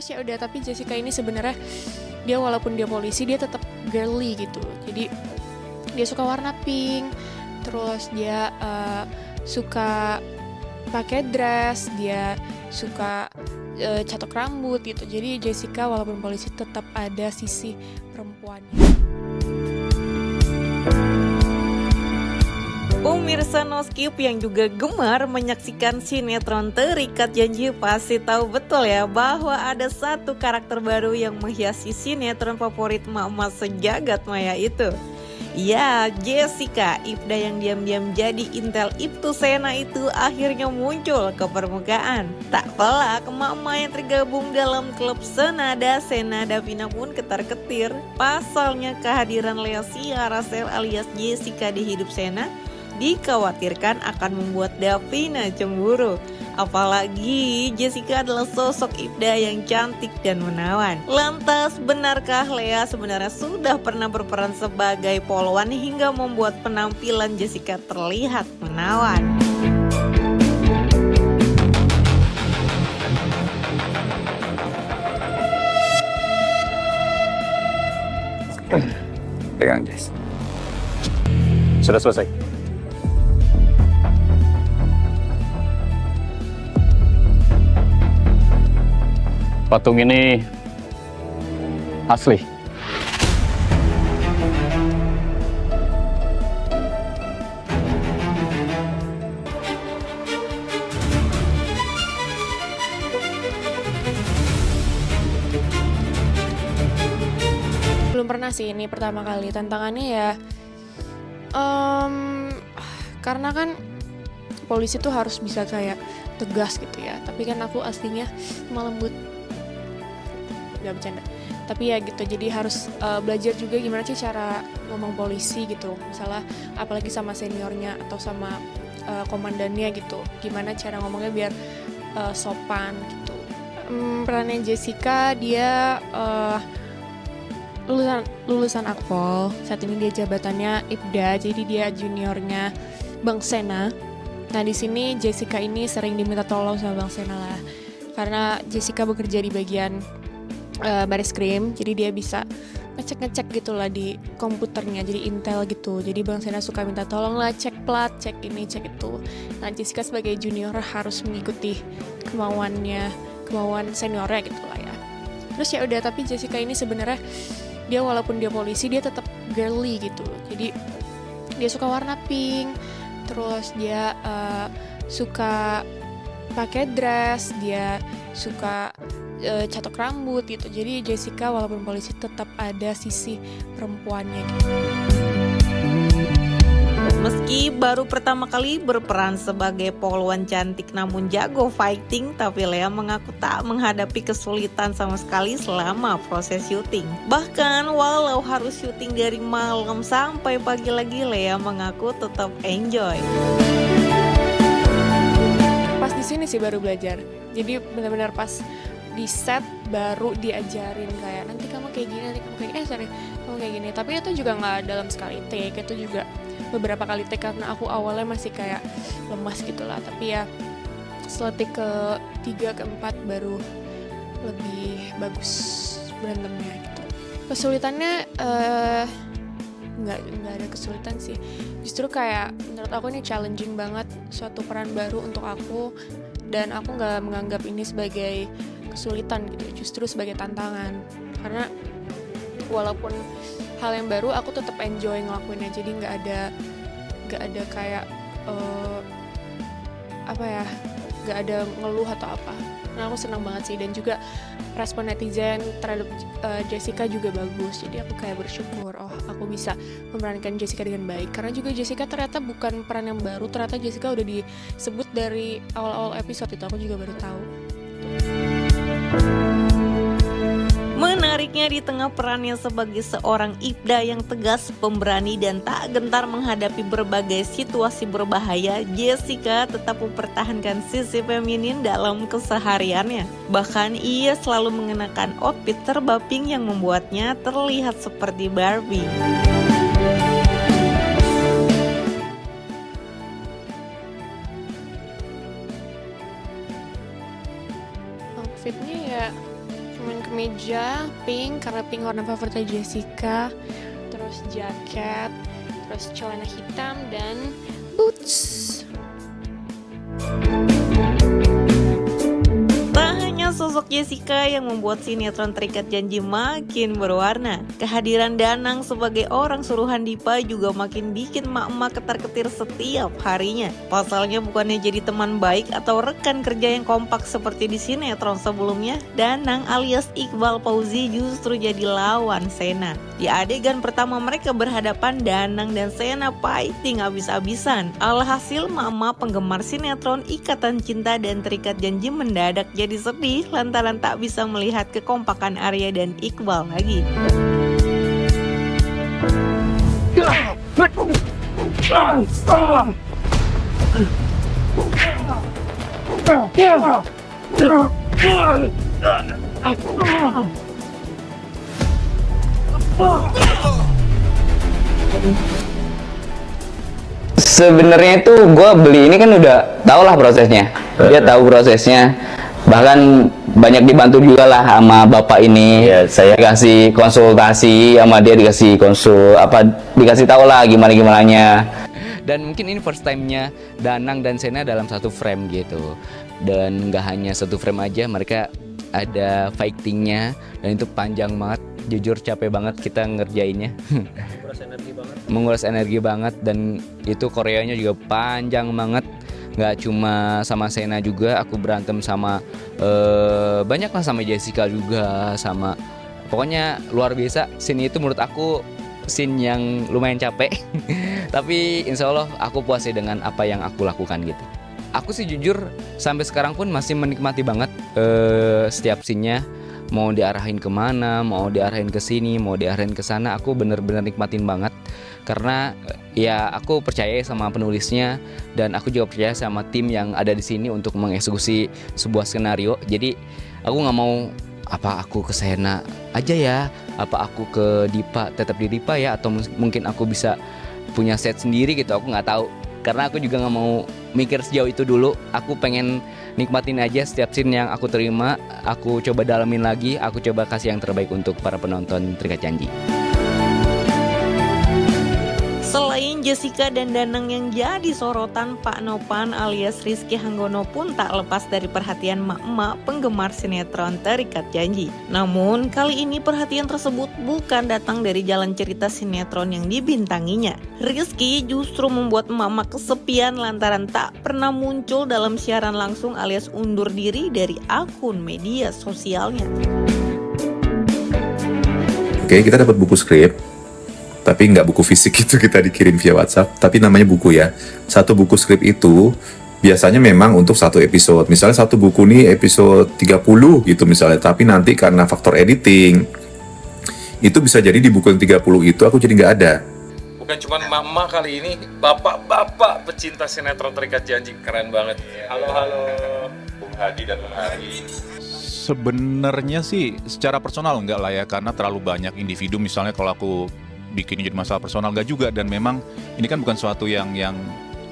Terus ya udah, tapi Jessica ini sebenarnya dia walaupun dia polisi dia tetap girly gitu. Jadi dia suka warna pink, terus dia suka pakai dress, dia suka catok rambut gitu. Jadi Jessica walaupun polisi tetap ada sisi perempuannya. Pemirsa Noskip yang juga gemar menyaksikan sinetron Terikat Janji pasti tahu betul ya bahwa ada satu karakter baru yang menghiasi sinetron favorit emak-emak sejagat maya itu. Ya, Jessica, Ibda yang diam-diam jadi intel Ibtu Sena itu akhirnya muncul ke permukaan. Tak pelak, emak-emak yang tergabung dalam klub Senada Davina pun ketar-ketir. Pasalnya kehadiran Lea Rachel alias Jessica di hidup Sena dikhawatirkan akan membuat Davina cemburu. Apalagi Jessica adalah sosok Ibda yang cantik dan menawan. Lantas benarkah Lea sebenarnya sudah pernah berperan sebagai polwan hingga membuat penampilan Jessica terlihat menawan? Pegang, Jess. Sudah selesai. Patung ini asli. Belum pernah sih, ini pertama kali. Tantangannya ya karena kan polisi tuh harus bisa kayak tegas gitu ya, tapi kan aku aslinya malah lembut, gak bercanda, tapi ya gitu. Jadi harus belajar juga gimana sih cara ngomong polisi gitu, misalnya apalagi sama seniornya atau sama komandannya gitu, gimana cara ngomongnya biar sopan gitu. Perannya Jessica, dia lulusan Akpol. Saat ini dia jabatannya Ibda, jadi dia juniornya Bang Sena. Nah di sini Jessica ini sering diminta tolong sama Bang Sena lah, karena Jessica bekerja di bagian baris krim, jadi dia bisa ngecek gitulah di komputernya, jadi intel gitu. Jadi Bang Sena suka minta tolong lah, cek plat, cek ini, cek itu. Nah Jessica sebagai junior harus mengikuti kemauan seniornya gitu lah ya. Terus ya udah, tapi Jessica ini sebenarnya dia walaupun dia polisi dia tetap girly gitu. Jadi dia suka warna pink, terus dia suka pakai dress, dia suka catok rambut gitu. Jadi Jessica walaupun polisi tetap ada sisi perempuannya gitu. Meski baru pertama kali berperan sebagai polwan cantik namun jago fighting, tapi Lea mengaku tak menghadapi kesulitan sama sekali selama proses syuting. Bahkan walau harus syuting dari malam sampai pagi lagi, Lea mengaku tetap enjoy. Pas di sini sih baru belajar. Jadi benar-benar pas di set baru diajarin kayak nanti kamu kayak gini, nanti kamu kayak gini. Tapi itu juga nggak dalam sekali take, itu juga beberapa kali take karena aku awalnya masih kayak lemas gitu lah. Tapi ya setelah take ke-3 ke-4 baru lebih bagus berantemnya gitu. Kesulitannya nggak ada kesulitan sih. Justru kayak menurut aku ini challenging banget, suatu peran baru untuk aku, dan aku nggak menganggap ini sebagai kesulitan gitu, justru sebagai tantangan. Karena walaupun hal yang baru, aku tetap enjoy ngelakuinnya. Jadi nggak ada kayak nggak ada ngeluh atau apa. Nah aku senang banget sih, dan juga respon netizen terhadap Jessica juga bagus. Jadi aku kayak bersyukur, aku bisa memerankan Jessica dengan baik. Karena juga Jessica ternyata bukan peran yang baru, ternyata Jessica udah disebut dari awal-awal episode itu, aku juga baru tahu. Menariknya di tengah perannya sebagai seorang Ibda yang tegas, pemberani, dan tak gentar menghadapi berbagai situasi berbahaya, Jessica tetap mempertahankan sisi feminin dalam kesehariannya. Bahkan ia selalu mengenakan outfit serba pink yang membuatnya terlihat seperti Barbie. Outfitnya ya cuman kemeja pink karena pink warna favoritnya Jessica, terus jaket, terus celana hitam dan boots. Tak hanya sosok Jessica yang membuat sinetron Terikat Janji makin berwarna, kehadiran Danang sebagai orang suruhan Dipa juga makin bikin mak-mak ketar-ketir setiap harinya. Pasalnya bukannya jadi teman baik atau rekan kerja yang kompak seperti di sinetron sebelumnya, Danang alias Iqbal Fauzi justru jadi lawan Sena. Di adegan pertama mereka berhadapan, Danang dan Sena fighting habis-habisan. Alhasil mak-mak penggemar sinetron Ikatan Cinta dan Terikat Janji mendadak jadi sedih lantaran tak bisa melihat kekompakan Arya dan Iqbal lagi. Sebenarnya itu gue beli ini kan udah tau lah prosesnya, dia tahu prosesnya, bahkan banyak dibantu juga lah sama bapak ini. Ya, saya dikasih konsultasi sama dia, dikasih dikasih tahu lah gimananya. Dan mungkin ini first time-nya Danang dan Sena dalam satu frame gitu, dan nggak hanya satu frame aja, mereka ada fightingnya dan itu panjang banget. Jujur capek banget kita ngerjainnya. Menguras energi banget, dan itu koreanya juga panjang banget. Nggak cuma sama Sena juga, aku berantem sama banyak lah, sama Jessica juga, sama pokoknya luar biasa. Scene itu menurut aku scene yang lumayan capek. Tapi insya Allah aku puas dengan apa yang aku lakukan gitu. Aku sih jujur sampai sekarang pun masih menikmati banget setiap scene-nya. Mau diarahin kemana, mau diarahin ke sini, mau diarahin ke sana, aku bener-bener nikmatin banget. Karena ya aku percaya sama penulisnya, dan aku juga percaya sama tim yang ada di sini untuk mengeksekusi sebuah skenario. Jadi aku nggak mau apa aku ke Sena aja ya, apa aku ke Dipa, tetap di Dipa ya, atau mungkin aku bisa punya set sendiri gitu. Aku nggak tahu, karena aku juga nggak mau mikir sejauh itu dulu. Aku pengen nikmatin aja setiap scene yang aku terima, aku coba dalamin lagi, aku coba kasih yang terbaik untuk para penonton Terikat Janji. Selain Jessica dan Danang yang jadi sorotan, Pak Nopan alias Rizky Hanggono pun tak lepas dari perhatian mak-mak penggemar sinetron Terikat Janji. Namun kali ini perhatian tersebut bukan datang dari jalan cerita sinetron yang dibintanginya. Rizky justru membuat mak-mak kesepian lantaran tak pernah muncul dalam siaran langsung alias undur diri dari akun media sosialnya. Oke, kita dapat buku skrip, tapi nggak buku fisik itu, kita dikirim via WhatsApp, tapi namanya buku ya. Satu buku skrip itu biasanya memang untuk satu episode. Misalnya satu buku nih episode 30 gitu misalnya, tapi nanti karena faktor editing, itu bisa jadi di buku yang 30 itu aku jadi nggak ada. Bukan cuma mama kali ini, bapak-bapak pecinta sinetron Terikat Janji, keren banget. Halo, Bung Hadi dan Bung Hari. Sebenarnya sih secara personal enggak lah ya, karena terlalu banyak individu. Misalnya kalau aku bikin jadi masalah personal enggak juga, dan memang ini kan bukan suatu yang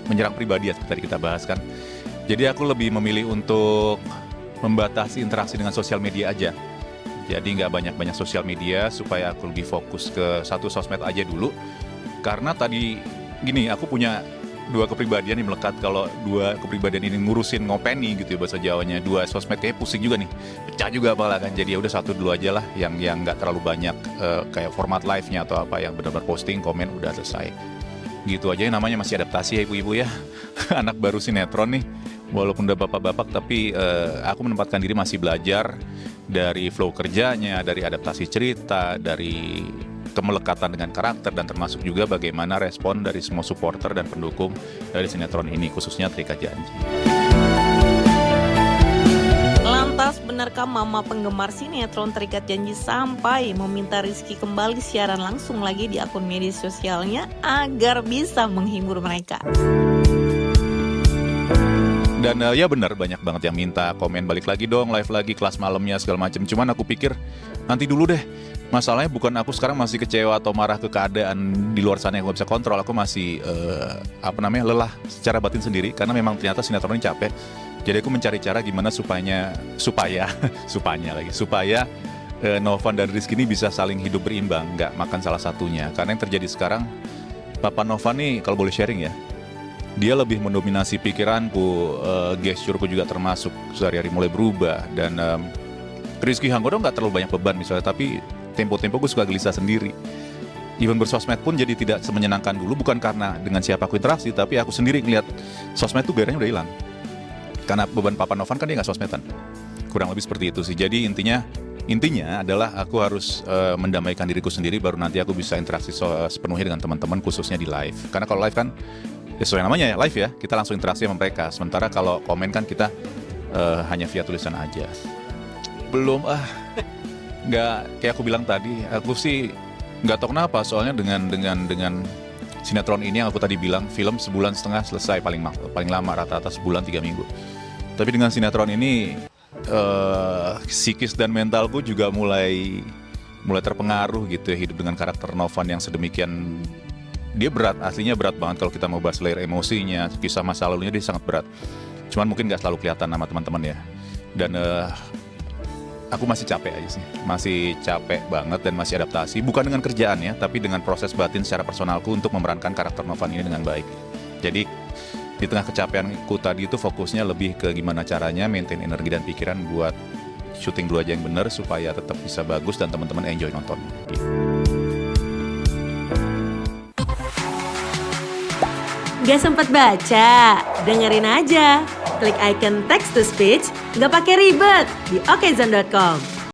menyerang pribadi ya, seperti tadi kita bahas kan. Jadi aku lebih memilih untuk membatasi interaksi dengan sosial media aja. Jadi nggak banyak-banyak sosial media, supaya aku lebih fokus ke satu sosmed aja dulu. Karena tadi gini, aku punya dua kepribadian yang melekat. Kalau dua kepribadian ini ngurusin ngopeni gitu ya bahasa Jawanya, dua sosmed kayak pusing juga nih, pecah juga malah kan. Jadi ya udah satu dulu aja lah, yang nggak terlalu banyak kayak format live-nya atau apa, yang benar-benar posting komen udah selesai. Gitu aja, yang namanya masih adaptasi ya ibu-ibu ya. Anak baru sinetron nih, walaupun udah bapak-bapak, tapi aku menempatkan diri masih belajar dari flow kerjanya, dari adaptasi cerita, dari kemelekatan dengan karakter, dan termasuk juga bagaimana respon dari semua supporter dan pendukung dari sinetron ini, khususnya Terikat Janji. Lantas benarkah mama penggemar sinetron Terikat Janji sampai meminta Rizky kembali siaran langsung lagi di akun media sosialnya agar bisa menghibur mereka? Dan ya benar, banyak banget yang minta komen balik lagi dong, live lagi, kelas malamnya segala macam. Cuman aku pikir nanti dulu deh. Masalahnya bukan aku sekarang masih kecewa atau marah ke keadaan di luar sana yang gak bisa kontrol. Aku masih lelah secara batin sendiri, karena memang ternyata sinetron ini capek. Jadi aku mencari cara gimana supaya Novan dan Rizky ini bisa saling hidup berimbang, nggak makan salah satunya. Karena yang terjadi sekarang, Papa Novan nih kalau boleh sharing ya, dia lebih mendominasi pikiranku, gesturku juga termasuk sehari-hari mulai berubah. Dan Rizky Hanggodo nggak terlalu banyak beban misalnya, tapi tempo-tempo gue suka gelisah sendiri. Even bersosmed pun jadi tidak semenyenangkan dulu, bukan karena dengan siapa aku interaksi, tapi aku sendiri ngeliat sosmed tuh gairahnya udah hilang. Karena beban Papa Novan kan dia nggak sosmedan. Kurang lebih seperti itu sih. Jadi intinya adalah aku harus mendamaikan diriku sendiri, baru nanti aku bisa interaksi sepenuhnya dengan teman-teman, khususnya di live. Karena kalau live kan, ya sesuai namanya ya, live ya, kita langsung interaksi sama mereka. Sementara kalau komen kan kita hanya via tulisan aja. Belum nggak kayak aku bilang tadi, aku sih nggak tahu kenapa, soalnya dengan sinetron ini yang aku tadi bilang, film sebulan setengah selesai paling lama, rata-rata sebulan 3 minggu. Tapi dengan sinetron ini psikis dan mentalku juga mulai terpengaruh gitu ya, hidup dengan karakter Novan yang sedemikian, dia berat, aslinya berat banget kalau kita mau bahas layer emosinya, kisah masa lalunya dia sangat berat. Cuman mungkin nggak selalu kelihatan sama teman-teman ya. Dan aku masih capek aja sih, masih capek banget dan masih adaptasi, bukan dengan kerjaan ya, tapi dengan proses batin secara personalku untuk memerankan karakter Novan ini dengan baik. Jadi di tengah kecapeanku tadi itu fokusnya lebih ke gimana caranya maintain energi dan pikiran buat syuting dulu aja yang bener supaya tetap bisa bagus dan teman-teman enjoy nonton. Gak sempat baca? Dengerin aja. Klik icon text to speech, gak pakai ribet di okezone.com.